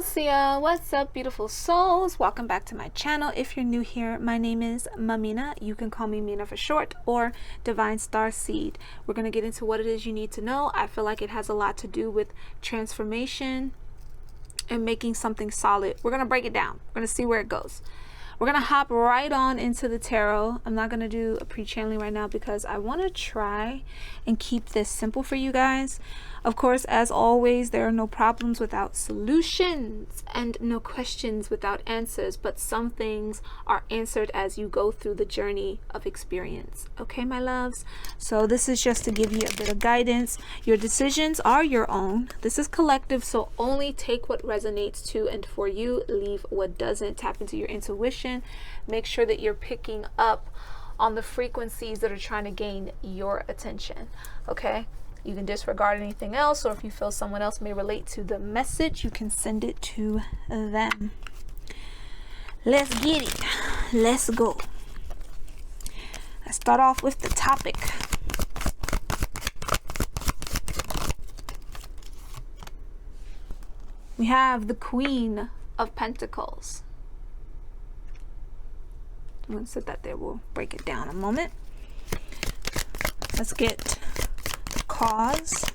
Sia, what's up, beautiful souls? Welcome back to my channel. If you're new here, my name is Mamina. You can call me Mina for short, or Divine Star Seed. We're going to get into what it is you need to know. I feel like it has a lot to do with transformation and making something solid. We're going to break it down. We're going to see where it goes. We're going to hop right on into the tarot. I'm not going to do a pre-channeling right now because I want to try and keep this simple for you guys. Of course, as always, there are no problems without solutions and no questions without answers, but some things are answered as you go through the journey of experience. Okay, my loves? So this is just to give you a bit of guidance. Your decisions are your own. This is collective, so only take what resonates to and for you. Leave what doesn't. Tap into your intuition. Make sure that you're picking up on the frequencies that are trying to gain your attention. Okay? You can disregard anything else, or if you feel someone else may relate to the message, you can send it to them. Let's get it. Let's go. Let's start off with the topic. We have the Queen of Pentacles. I'm going to set that there. We'll break it down in a moment. Let's get cause.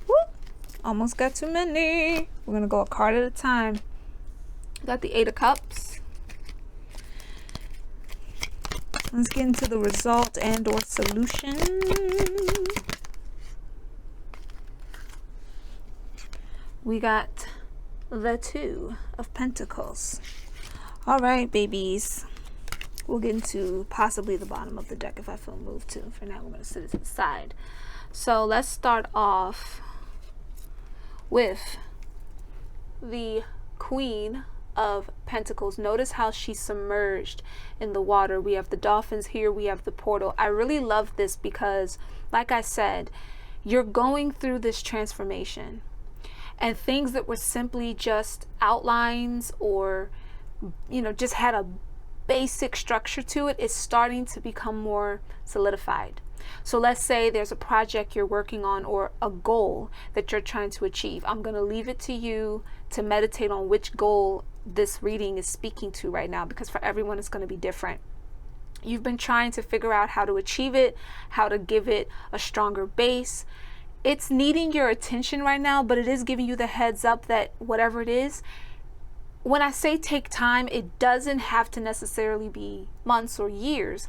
Whoop. Almost got too many. We're gonna go a card at a time. Got the Eight of Cups. Let's get into the result and or solution. We got the Two of Pentacles. All right, babies. We'll get into possibly the bottom of the deck if I feel moved to. For now, we're going to sit it to the side. So let's start off with the Queen of Pentacles. Notice how she's submerged in the water. We have the dolphins here. We have the portal. I really love this because, like I said, you're going through this transformation. And things that were simply just outlines or, you know, just had a basic structure to it is starting to become more solidified. So let's say there's a project you're working on or a goal that you're trying to achieve. I'm going to leave it to you to meditate on which goal this reading is speaking to right now, because for everyone it's going to be different. You've been trying to figure out how to achieve it, how to give it a stronger base. It's needing your attention right now, but it is giving you the heads up that whatever it is, when I say take time, it doesn't have to necessarily be months or years,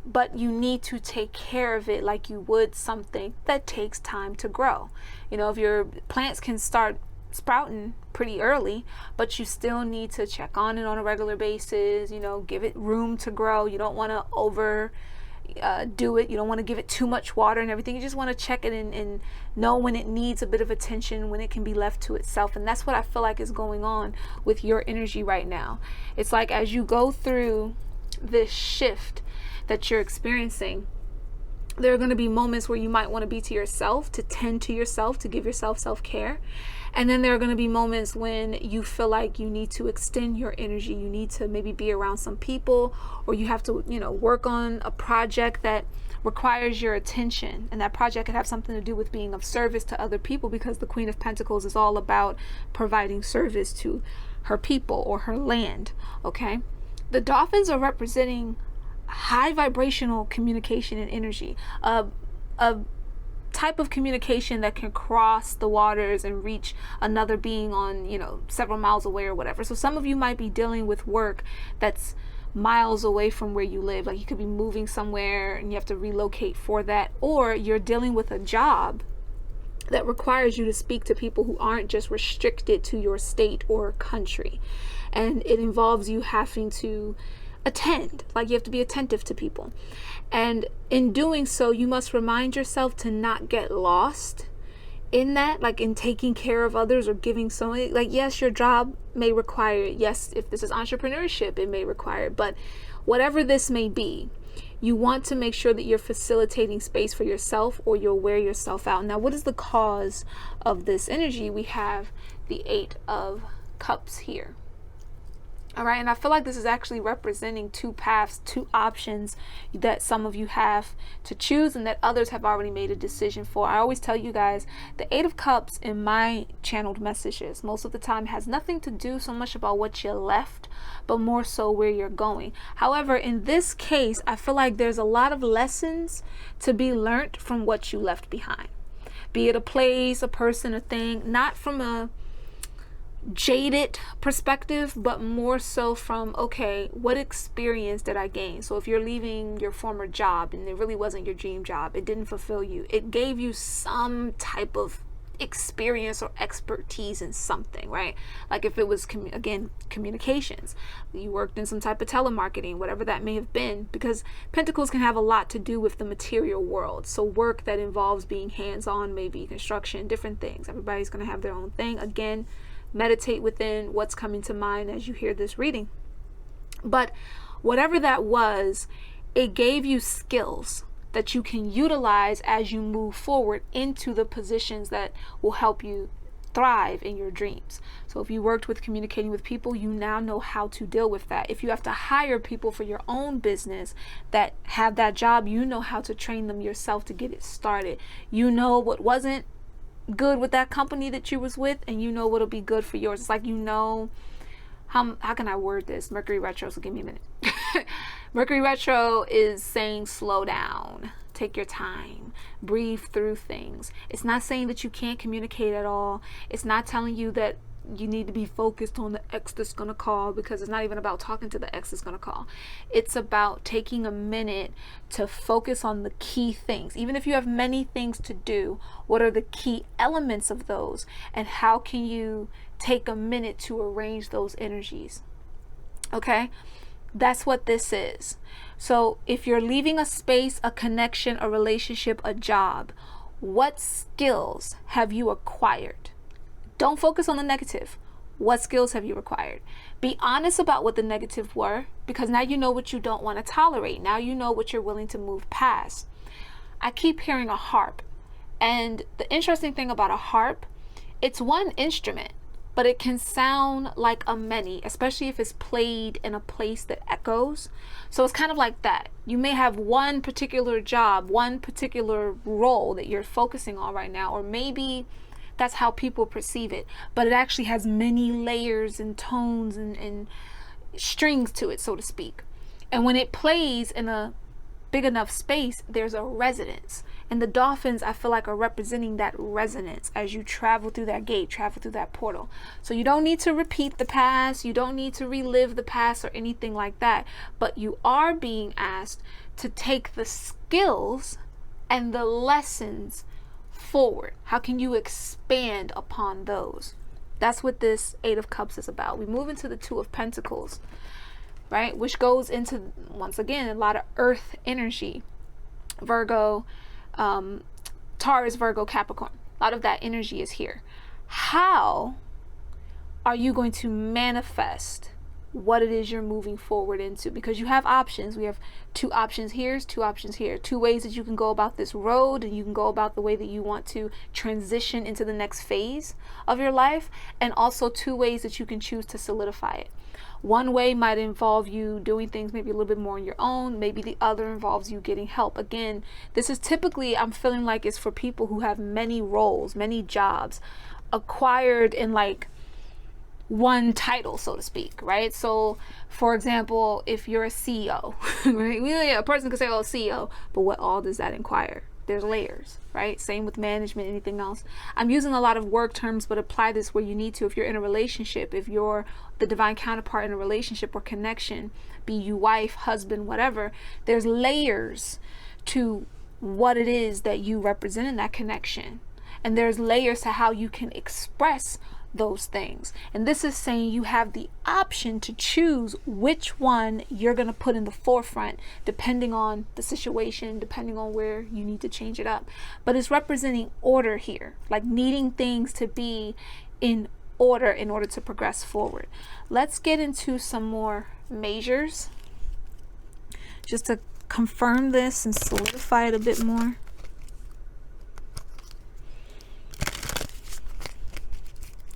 but you need to take care of it like you would something that takes time to grow. You know, if your plants can start sprouting pretty early, but you still need to check on it on a regular basis, you know, give it room to grow. You don't want to do it. You don't want to give it too much water and everything. You just want to check it and know when it needs a bit of attention, when it can be left to itself. And that's what I feel like is going on with your energy right now. It's like as you go through this shift that you're experiencing, there are going to be moments where you might want to be to yourself, to tend to yourself, to give yourself self-care. And then there are going to be moments when you feel like you need to extend your energy. You need to maybe be around some people, or you have to, you know, work on a project that requires your attention. And that project could have something to do with being of service to other people, because the Queen of Pentacles is all about providing service to her people or her land. Okay. The dolphins are representing high vibrational communication and energy, a type of communication that can cross the waters and reach another being on, you know, several miles away or whatever. So some of you might be dealing with work that's miles away from where you live. Like you could be moving somewhere and you have to relocate for that, or you're dealing with a job that requires you to speak to people who aren't just restricted to your state or country, and it involves you having to attend, like you have to be attentive to people. And in doing so, you must remind yourself to not get lost in that, like in taking care of others or giving someone, like, yes, your job may require it. Yes, if this is entrepreneurship, it may require it. But whatever this may be, you want to make sure that you're facilitating space for yourself, or you'll wear yourself out. Now, what is the cause of this energy? We have the Eight of Cups here. All right, and I feel like this is actually representing two paths, two options that some of you have to choose and that others have already made a decision for. I always tell you guys, the Eight of Cups in my channeled messages most of the time has nothing to do so much about what you left, but more so where you're going. However, in this case, I feel like there's a lot of lessons to be learned from what you left behind. Be it a place, a person, a thing, not from a jaded perspective, but more so from, okay, what experience did I gain? So if you're leaving your former job and it really wasn't your dream job, it didn't fulfill you, it gave you some type of experience or expertise in something, right? Like if it was communications, you worked in some type of telemarketing, whatever that may have been, because Pentacles can have a lot to do with the material world. So work that involves being hands-on, maybe construction, different things. Everybody's going to have their own thing. Again, meditate within what's coming to mind as you hear this reading. But whatever that was, it gave you skills that you can utilize as you move forward into the positions that will help you thrive in your dreams. So if you worked with communicating with people, you now know how to deal with that. If you have to hire people for your own business that have that job, you know how to train them yourself to get it started. You know what wasn't good with that company that you was with, and you know what'll be good for yours. It's like, you know, how can I word this? Mercury retro, so give me a minute. Mercury retro is saying slow down, take your time, breathe through things. It's not saying that you can't communicate at all. It's not telling you that you need to be focused on the ex that's gonna call, because it's not even about talking to the ex that's gonna call. It's about taking a minute to focus on the key things. Even if you have many things to do, what are the key elements of those, and how can you take a minute to arrange those energies? Okay, that's what this is. So if you're leaving a space, a connection, a relationship, a job, what skills have you acquired? Don't focus on the negative. What skills have you acquired? Be honest about what the negative were, because now you know what you don't want to tolerate. Now you know what you're willing to move past. I keep hearing a harp. And the interesting thing about a harp, it's one instrument, but it can sound like a many, especially if it's played in a place that echoes. So it's kind of like that. You may have one particular job, one particular role that you're focusing on right now, or maybe that's how people perceive it, but it actually has many layers and tones and strings to it, so to speak. And when it plays in a big enough space, there's a resonance. And the dolphins, I feel like, are representing that resonance as you travel through that gate, travel through that portal. So you don't need to repeat the past, you don't need to relive the past or anything like that, but you are being asked to take the skills and the lessons forward. How can you expand upon those? That's what this Eight of Cups is about. We move into the Two of Pentacles, right? Which goes into, once again, a lot of earth energy. Virgo, Taurus, Virgo, Capricorn. A lot of that energy is here. How are you going to manifest what it is you're moving forward into? Because you have options. We have two options here, two options here, two ways that you can go about this road, and you can go about the way that you want to transition into the next phase of your life, and also two ways that you can choose to solidify it. One way might involve you doing things maybe a little bit more on your own. Maybe the other involves you getting help. Again, this is typically, I'm feeling like it's for people who have many roles, many jobs acquired in like one title, so to speak, right? So for example, if you're a CEO, right? A person could say, oh, CEO, but what all does that inquire? There's layers, right? Same with management, anything else. I'm using a lot of work terms, but apply this where you need to. If you're in a relationship, if you're the divine counterpart in a relationship or connection, be you wife, husband, whatever, there's layers to what it is that you represent in that connection. And there's layers to how you can express those things. And this is saying you have the option to choose which one you're going to put in the forefront, depending on the situation, depending on where you need to change it up. But it's representing order here, like needing things to be in order to progress forward. Let's get into some more measures just to confirm this and solidify it a bit more.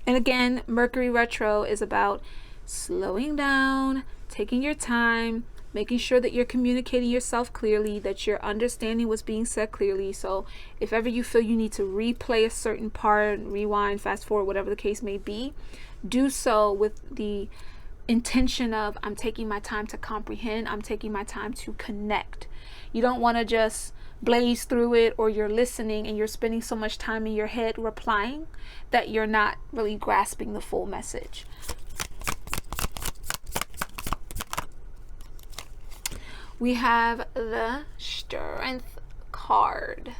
And again, Mercury retro is about slowing down, taking your time, making sure that you're communicating yourself clearly, that you're understanding what's being said clearly. So if ever you feel you need to replay a certain part, rewind, fast forward, whatever the case may be, do so with the intention of, I'm taking my time to comprehend, I'm taking my time to connect. You don't want to just blaze through it, or you're listening and you're spending so much time in your head replying that you're not really grasping the full message. We have the Strength card.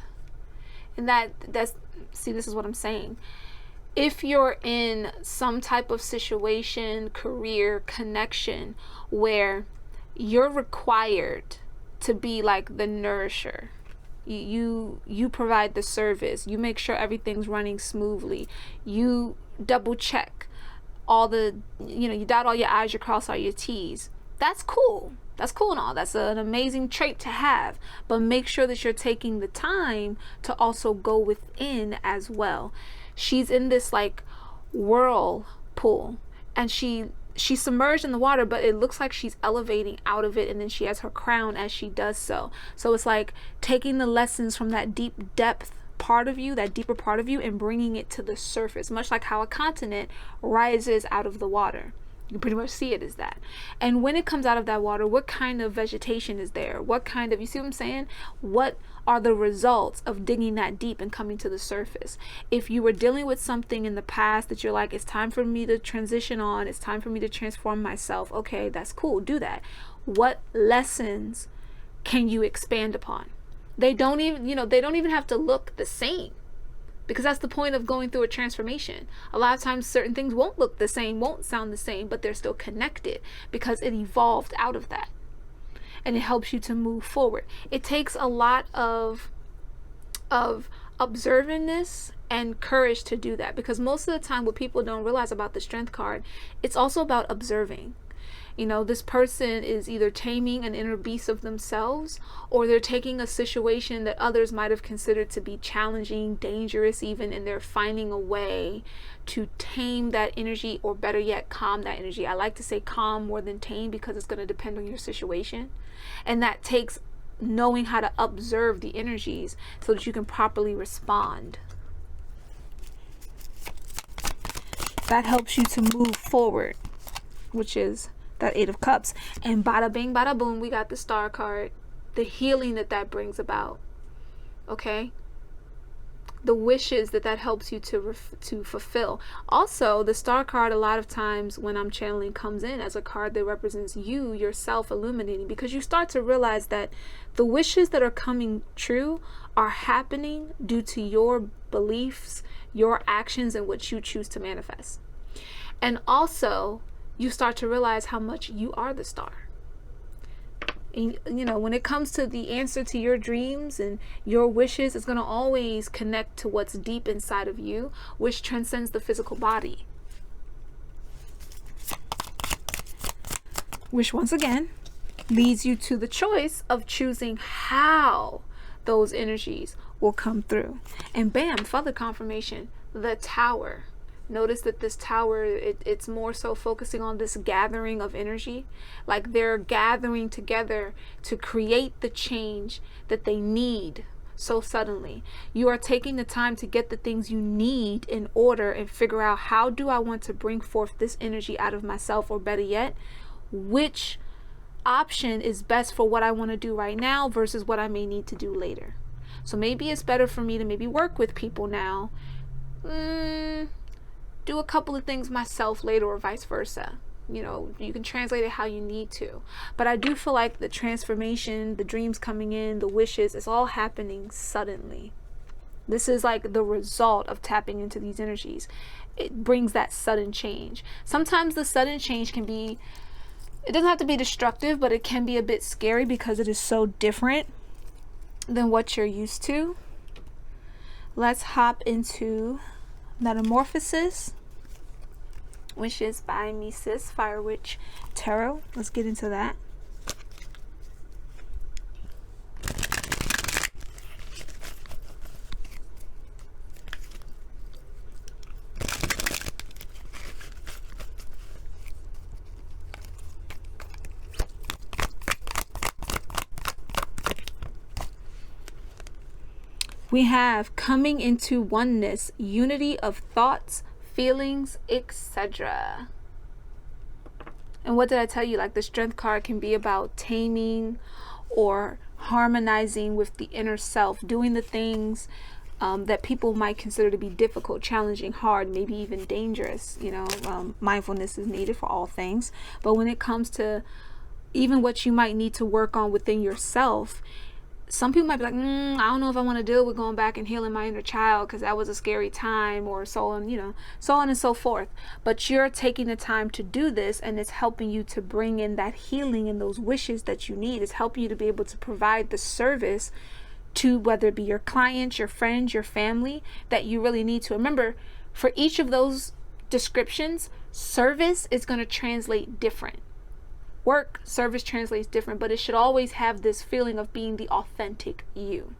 And that's see, this is what I'm saying. If you're in some type of situation, career, connection, where you're required to be like the nourisher, you provide the service, you make sure everything's running smoothly, you double check all the, you dot all your I's, you cross all your T's. That's cool. That's cool and all. That's an amazing trait to have. But make sure that you're taking the time to also go within as well. She's in this like whirlpool, and she's submerged in the water, but it looks like she's elevating out of it, and then she has her crown as she does so. So it's like taking the lessons from that deep depth part of you, that deeper part of you, and bringing it to the surface, much like how a continent rises out of the water. You pretty much see it as that. And when it comes out of that water, what kind of vegetation is there? What kind of, you see what I'm saying? What are the results of digging that deep and coming to the surface? If you were dealing with something in the past that you're like, it's time for me to transition on, it's time for me to transform myself. Okay, that's cool. Do that. What lessons can you expand upon? They don't even, they don't even have to look the same. Because that's the point of going through a transformation. A lot of times certain things won't look the same, won't sound the same, but they're still connected because it evolved out of that. And it helps you to move forward. It takes a lot of observingness and courage to do that. Because most of the time what people don't realize about the Strength card, it's also about observing. This person is either taming an inner beast of themselves, or they're taking a situation that others might have considered to be challenging, dangerous even, and they're finding a way to tame that energy, or better yet, calm that energy. I like to say calm more than tame because it's going to depend on your situation. And that takes knowing how to observe the energies so that you can properly respond. That helps you to move forward, which is that Eight of Cups. And bada bing, bada boom, we got the Star card. The healing that brings about. Okay? The wishes that helps you to fulfill. Also, the Star card, a lot of times when I'm channeling, comes in as a card that represents you, yourself, illuminating. Because you start to realize that the wishes that are coming true are happening due to your beliefs, your actions, and what you choose to manifest. And also, you start to realize how much you are the star. And, when it comes to the answer to your dreams and your wishes, it's going to always connect to what's deep inside of you, which transcends the physical body. Which, once again, leads you to the choice of choosing how those energies will come through. And bam, further confirmation, the Tower. Notice that this Tower, it's more so focusing on this gathering of energy. Like they're gathering together to create the change that they need so suddenly. You are taking the time to get the things you need in order and figure out, how do I want to bring forth this energy out of myself? Or better yet, which option is best for what I want to do right now versus what I may need to do later. So maybe it's better for me to maybe work with people now. Do a couple of things myself later, or vice versa. You can translate it how you need to. But I do feel like the transformation, the dreams coming in, the wishes, it's all happening suddenly. This is like the result of tapping into these energies. It brings that sudden change. Sometimes the sudden change can be, it doesn't have to be destructive, but it can be a bit scary because it is so different than what you're used to. Let's hop into Metamorphosis, which is by me, sis, Fire Witch Tarot. Let's get into that. We have coming into oneness, unity of thoughts, feelings, etc. And what did I tell you? Like, the Strength card can be about taming or harmonizing with the inner self, doing the things that people might consider to be difficult, challenging, hard, maybe even dangerous. You know, mindfulness is needed for all things. But when it comes to even what you might need to work on within yourself, some people might be like, I don't know if I want to deal with going back and healing my inner child because that was a scary time, or so on, you know, so on and so forth. But you're taking the time to do this, and it's helping you to bring in that healing and those wishes that you need. It's helping you to be able to provide the service to, whether it be your clients, your friends, your family, that you really need to. Remember, for each of those descriptions, service is going to translate different. Work, service translates different, but it should always have this feeling of being the authentic you.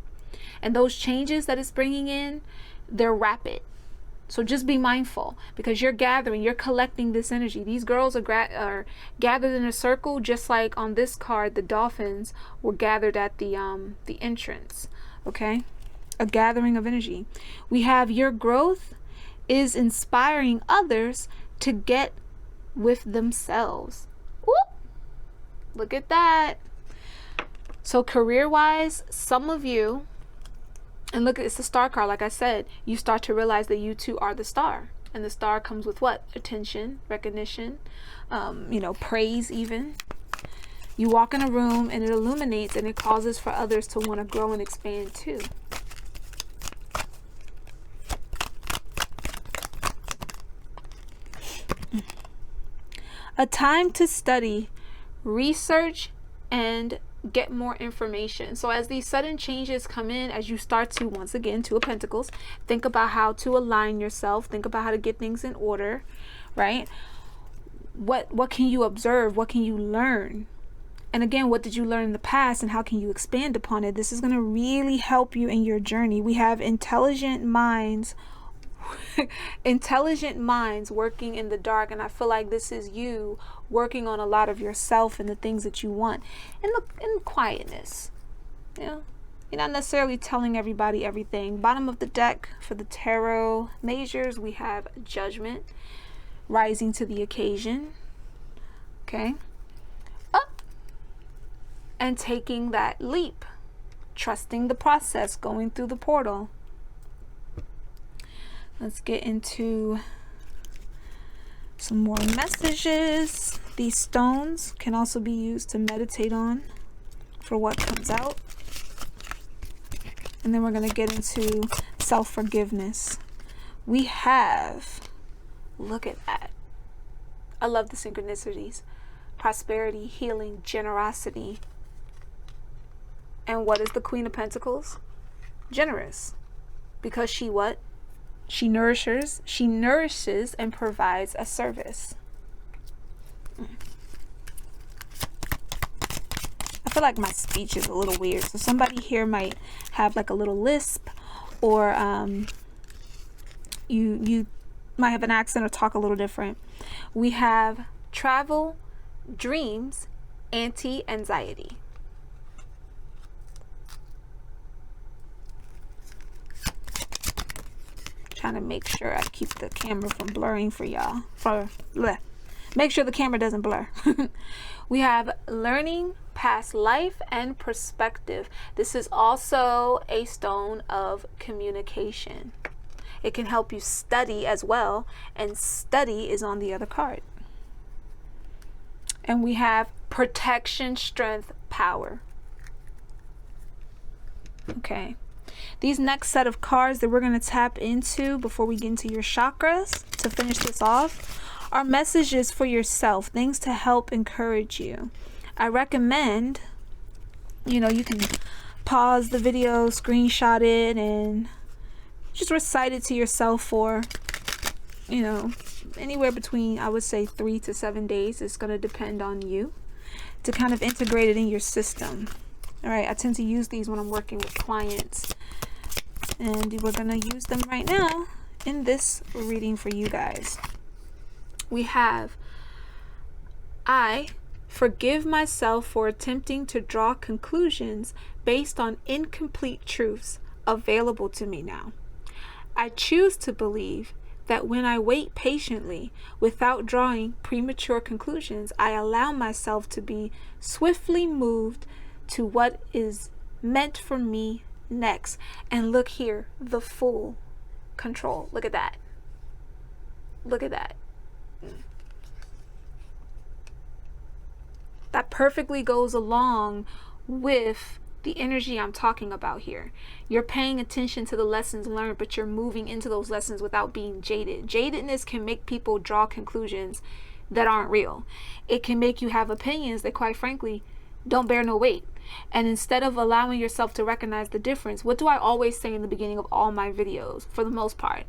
And those changes that it's bringing in, they're rapid. So just be mindful, because you're gathering, you're collecting this energy. These girls are gathered in a circle, just like on this card, the Dolphins were gathered at the entrance. Okay, a gathering of energy. We have your growth is inspiring others to get with themselves. Whoop. Look at that. So career-wise, some of you, and look, it's the star card. Like I said, you start to realize that you too are the star. And the star comes with what? Attention, recognition, you know, praise even. You walk in a room and it illuminates, and it causes for others to want to grow and expand too. A time to study, research, and get more information. So as these sudden changes come in, as you start to, once again, Two of Pentacles, think about how to align yourself, think about how to get things in order, right? What can you observe? What can you learn? And again, what did you learn in the past, and how can you expand upon it? This is going to really help you in your journey. We have intelligent minds intelligent minds working in the dark, and I feel like this is you working on a lot of yourself and the things that you want in quietness. You know, you're not necessarily telling everybody everything. Bottom of the deck for the tarot majors, we have Judgment, rising to the occasion. Okay, up and taking that leap, trusting the process, going through the portal. Let's get into some more messages. These stones can also be used to meditate on for what comes out. And then we're going to get into self-forgiveness. We have, look at that. I love the synchronicities. Prosperity, healing, generosity. And what is the Queen of Pentacles? Generous. Because she what? She nourishes and provides a service. I feel like my speech is a little weird, so somebody here might have like a little lisp, or you might have an accent or talk a little different. We have travel, dreams, anti-anxiety. Trying to make sure I keep the camera from blurring for y'all. Make sure the camera doesn't blur. We have learning, past life, and perspective. This is also a stone of communication. It can help you study as well, and study is on the other card. And we have protection, strength, power. Okay. These next set of cards that we're going to tap into before we get into your chakras to finish this off are messages for yourself, things to help encourage you. I recommend, you know, you can pause the video, screenshot it, and just recite it to yourself for, you know, anywhere between, I would say, 3 to 7 days. It's going to depend on you to kind of integrate it in your system. All right, I tend to use these when I'm working with clients, and we're going to use them right now in this reading for you guys. We have, I forgive myself for attempting to draw conclusions based on incomplete truths. available to me now. I choose to believe that when I wait patiently without drawing premature conclusions, I allow myself to be swiftly moved to what is meant for me next. And look here, the full control. Look at that. Look at that. That perfectly goes along with the energy I'm talking about here. You're paying attention to the lessons learned, but you're moving into those lessons without being jaded. Jadedness can make people draw conclusions that aren't real. It can make you have opinions that, quite frankly, don't bear no weight. And instead of allowing yourself to recognize the difference, what do I always say in the beginning of all my videos? For the most part,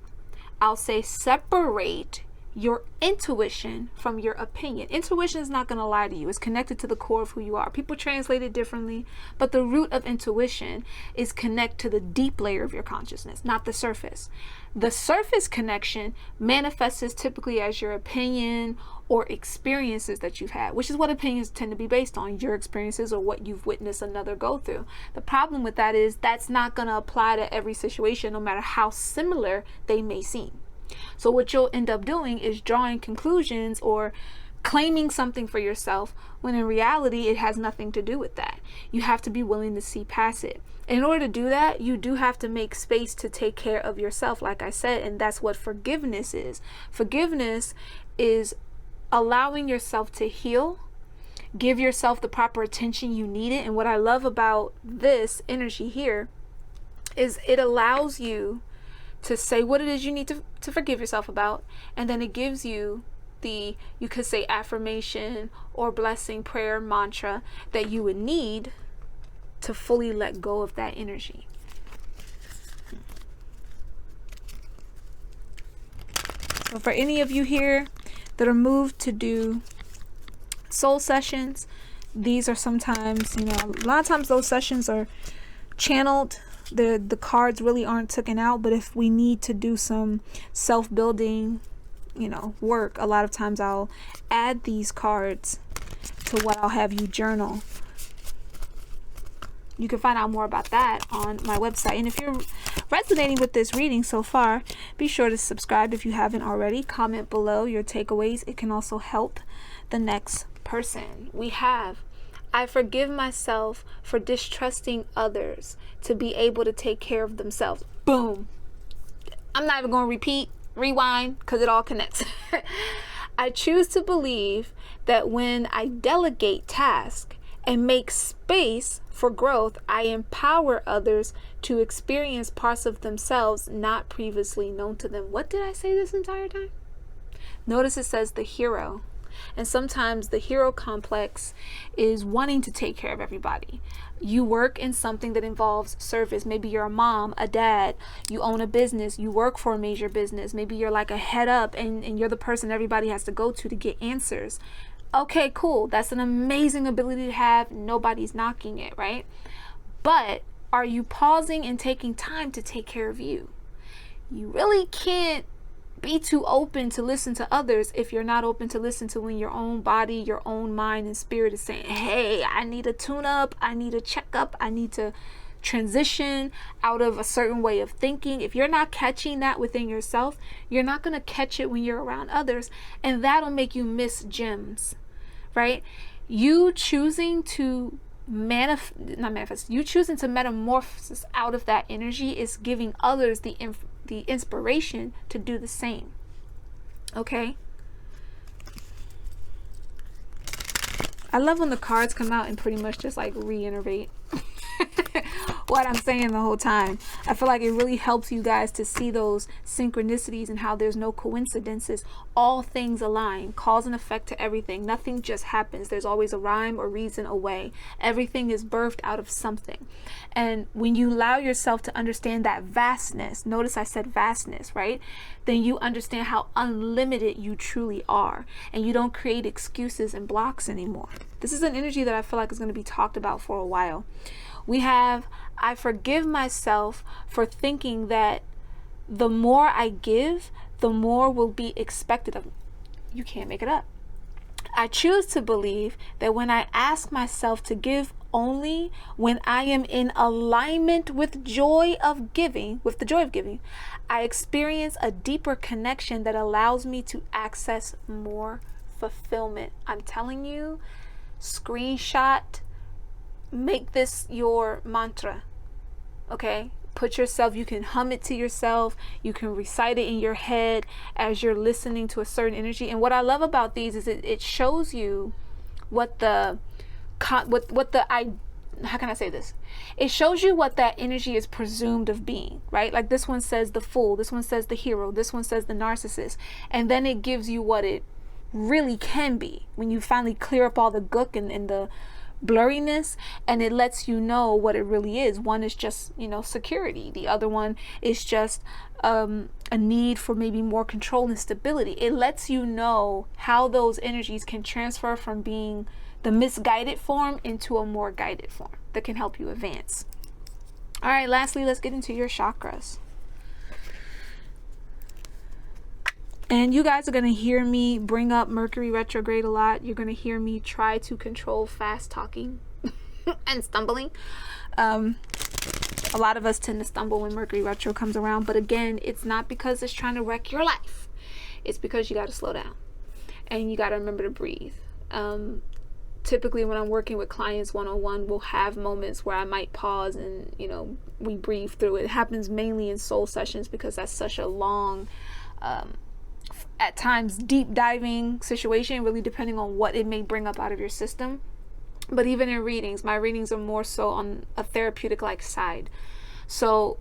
I'll say separate your intuition from your opinion. Intuition is not going to lie to you. It's connected to the core of who you are. People translate it differently, but the root of intuition is connect to the deep layer of your consciousness, not the surface. The surface connection manifests typically as your opinion or experiences that you've had, which is what opinions tend to be based on, your experiences or what you've witnessed another go through. The problem with that is that's not going to apply to every situation, no matter how similar they may seem. So what you'll end up doing is drawing conclusions or claiming something for yourself when in reality it has nothing to do with that. You have to be willing to see past it. In order to do that, you do have to make space to take care of yourself, like I said, and that's what forgiveness is. Forgiveness is allowing yourself to heal, give yourself the proper attention you need it. And what I love about this energy here is it allows you to say what it is you need to forgive yourself about, and then it gives you the, you could say, affirmation or blessing, prayer, mantra that you would need to fully let go of that energy. So for any of you here that are moved to do soul sessions, these are sometimes, a lot of times those sessions are channeled. The cards really aren't taken out, but if we need to do some self-building, work, a lot of times I'll add these cards to what I'll have you journal. You can find out more about that on my website. And if you're resonating with this reading so far, be sure to subscribe if you haven't already. Comment below your takeaways. It can also help the next person. We have, I forgive myself for distrusting others to be able to take care of themselves. Boom. I'm not even going to rewind, because it all connects. I choose to believe that when I delegate tasks and make space for growth, I empower others to experience parts of themselves not previously known to them. What did I say this entire time? Notice it says the hero. And sometimes the hero complex is wanting to take care of everybody. You work in something that involves service. Maybe you're a mom, a dad, you own a business, you work for a major business. Maybe you're like a head up and you're the person everybody has to go to get answers. Okay, cool. That's an amazing ability to have. Nobody's knocking it, right? But are you pausing and taking time to take care of you? You really can't be too open to listen to others if you're not open to listen to when your own body, your own mind and spirit is saying, hey, I need a tune up, I need a checkup, I need to transition out of a certain way of thinking. If you're not catching that within yourself, you're not going to catch it when you're around others, and that'll make you miss gems, right? You choosing to you choosing to metamorphosis out of that energy is giving others the inspiration to do the same. Okay? I love when the cards come out and pretty much just like reiterate what I'm saying the whole time. I feel like it really helps you guys to see those synchronicities and how there's no coincidences. All things align, cause and effect to everything. Nothing just happens. There's always a rhyme or reason away. Everything is birthed out of something. And when you allow yourself to understand that vastness, notice I said vastness, right? Then you understand how unlimited you truly are, and you don't create excuses and blocks anymore. This is an energy that I feel like is going to be talked about for a while. We have, I forgive myself for thinking that the more I give, the more will be expected of me. You can't make it up. I choose to believe that when I ask myself to give only when I am in alignment with joy of giving, with the joy of giving, I experience a deeper connection that allows me to access more fulfillment. I'm telling you, screenshot, make this your mantra. Okay? Put yourself, you can hum it to yourself, you can recite it in your head as you're listening to a certain energy. And what I love about these is it shows you what the how can I say this? It shows you what that energy is presumed of being, right? Like this one says the fool, this one says the hero, this one says the narcissist, and then it gives you what it really can be when you finally clear up all the gook and the blurriness, and it lets you know what it really is. One is just, you know, security. The other one is just a need for maybe more control and stability. It lets you know how those energies can transfer from being the misguided form into a more guided form that can help you advance. All right, lastly, let's get into your chakras. And you guys are going to hear me bring up Mercury retrograde a lot. You're going to hear me try to control fast talking and stumbling. A lot of us tend to stumble when Mercury retro comes around. But again, it's not because it's trying to wreck your life. It's because you got to slow down. And you got to remember to breathe. Typically when I'm working with clients one-on-one, we'll have moments where I might pause and, you know, we breathe through it. It happens mainly in soul sessions because that's such a long... at times deep diving situation, really depending on what it may bring up out of your system. But even in readings, my readings are more so on a therapeutic like side. So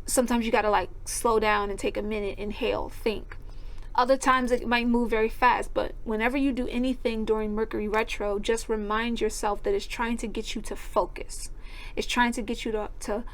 sometimes you got to like slow down and take a minute, inhale, think. Other times it might move very fast, but whenever you do anything during Mercury retro, just remind yourself that it's trying to get you to focus. It's trying to get you to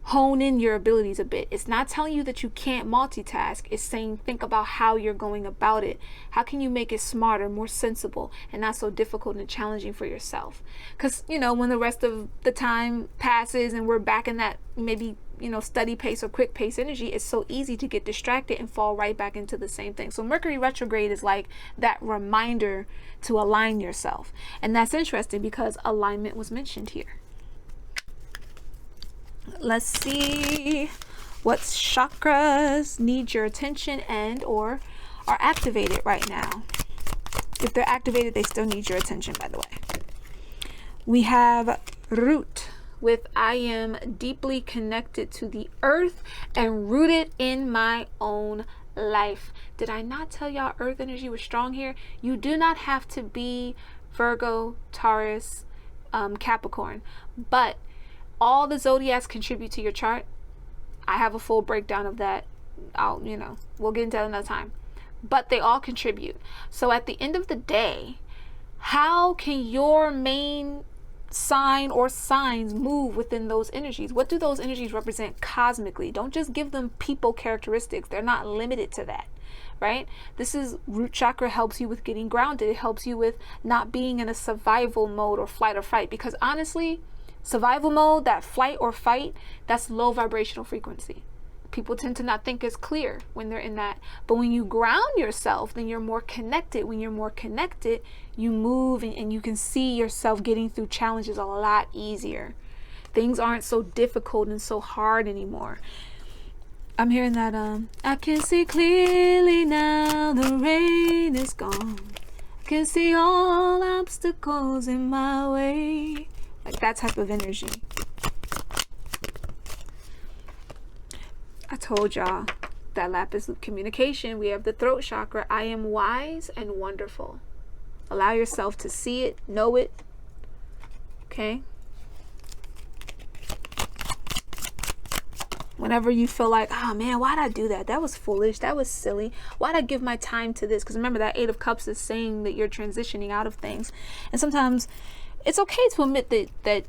hone in your abilities a bit. It's not telling you that you can't multitask. It's saying think about how you're going about it. How can you make it smarter, more sensible, and not so difficult and challenging for yourself? Because, you know, when the rest of the time passes and we're back in that maybe, you know, steady pace or quick pace energy, it's so easy to get distracted and fall right back into the same thing. So Mercury retrograde is like that reminder to align yourself. And that's interesting because alignment was mentioned here. Let's see what chakras need your attention and or are activated right now. If they're activated, they still need your attention, by the way. We have root with I am deeply connected to the earth and rooted in my own life. Did I not tell y'all earth energy was strong here? You do not have to be Virgo, Taurus, Capricorn, but all the zodiacs contribute to your chart. I have a full breakdown of that. We'll get into that another time. But they all contribute. So at the end of the day, how can your main sign or signs move within those energies? What do those energies represent cosmically? Don't just give them people characteristics. They're not limited to that, right? This is root chakra helps you with getting grounded. It helps you with not being in a survival mode or flight or fight. Because honestly, survival mode, that flight or fight, that's low vibrational frequency. People tend to not think it's clear when they're in that. But when you ground yourself, then you're more connected. When you're more connected, you move and you can see yourself getting through challenges a lot easier. Things aren't so difficult and so hard anymore. I'm hearing that I can see clearly now, the rain is gone. I can see all obstacles in my way. Like that type of energy. I told y'all that lapis communication. We have the throat chakra. I am wise and wonderful. Allow yourself to see it, know it. Okay? Whenever you feel like, oh man, why'd I do that? That was foolish. That was silly. Why'd I give my time to this? Because remember, that 8 of Cups is saying that you're transitioning out of things. And sometimes it's okay to admit that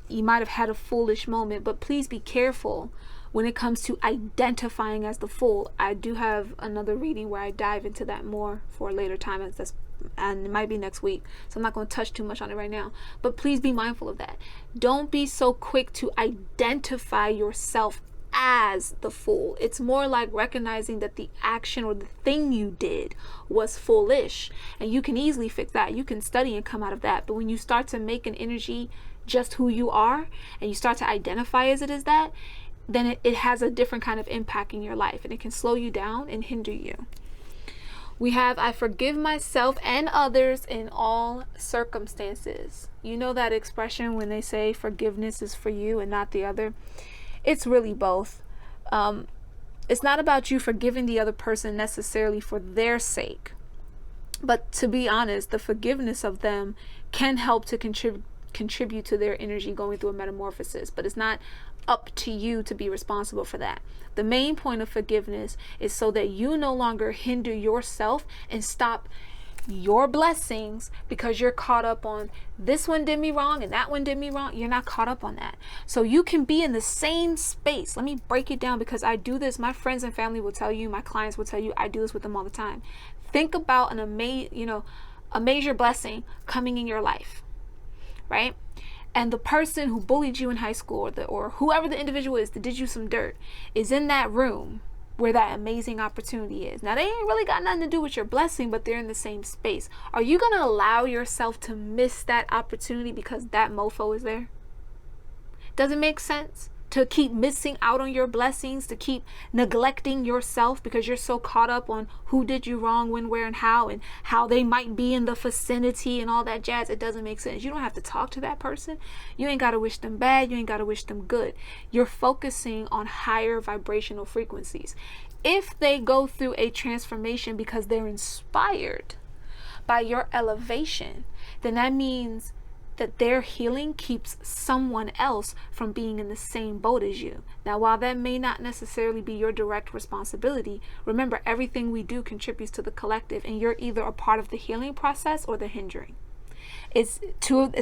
you might have had a foolish moment, but please be careful when it comes to identifying as the fool. I do have another reading where I dive into that more for a later time, and it might be next week, so I'm not going to touch too much on it right now. But please be mindful of that. Don't be so quick to identify yourself as the fool. It's more like recognizing that the action or the thing you did was foolish, and you can easily fix that. You can study and come out of that. But when you start to make an energy just who you are, and you start to identify as it as that, then it has a different kind of impact in your life, and it can slow you down and hinder you. We have, I forgive myself and others in all circumstances. You know that expression when they say forgiveness is for you and not the other? It's really both. It's not about you forgiving the other person necessarily for their sake. But to be honest, the forgiveness of them can help to contribute to their energy going through a metamorphosis. But it's not up to you to be responsible for that. The main point of forgiveness is so that you no longer hinder yourself and stop your blessings because you're caught up on this one did me wrong and that one did me wrong. You're not caught up on that. So you can be in the same space. Let me break it down, because I do this. My friends and family will tell you, my clients will tell you, I do this with them all the time. Think about a major blessing coming in your life, right? And the person who bullied you in high school, or whoever the individual is that did you some dirt, is in that room where that amazing opportunity is. Now, they ain't really got nothing to do with your blessing, but they're in the same space. Are you going to allow yourself to miss that opportunity because that mofo is there? Does it make sense to keep missing out on your blessings, to keep neglecting yourself because you're so caught up on who did you wrong, when, where, and how they might be in the vicinity and all that jazz? It doesn't make sense. You don't have to talk to that person. You ain't got to wish them bad. You ain't got to wish them good. You're focusing on higher vibrational frequencies. If they go through a transformation because they're inspired by your elevation, then that means that their healing keeps someone else from being in the same boat as you. Now, while that may not necessarily be your direct responsibility, remember, everything we do contributes to the collective, and you're either a part of the healing process or the hindering. It's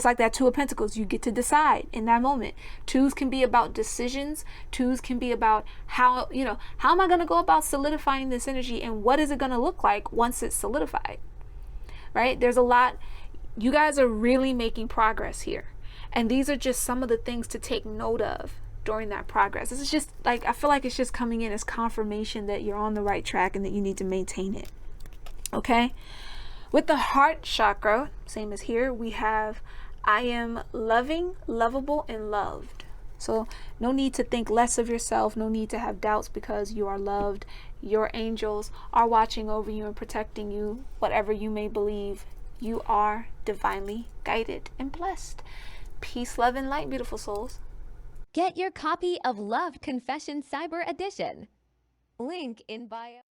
like that Two of Pentacles. You get to decide in that moment. Twos can be about decisions. Twos can be about how am I going to go about solidifying this energy, and what is it going to look like once it's solidified, right? There's a lot. You guys are really making progress here. And these are just some of the things to take note of during that progress. This is just like, I feel like it's just coming in as confirmation that you're on the right track and that you need to maintain it. Okay? With the heart chakra, same as here, we have, I am loving, lovable, and loved. So no need to think less of yourself. No need to have doubts, because you are loved. Your angels are watching over you and protecting you. Whatever you may believe, you are divinely guided and blessed. Peace, love, and light, beautiful souls. Get your copy of Love Confession Cyber Edition. Link in bio.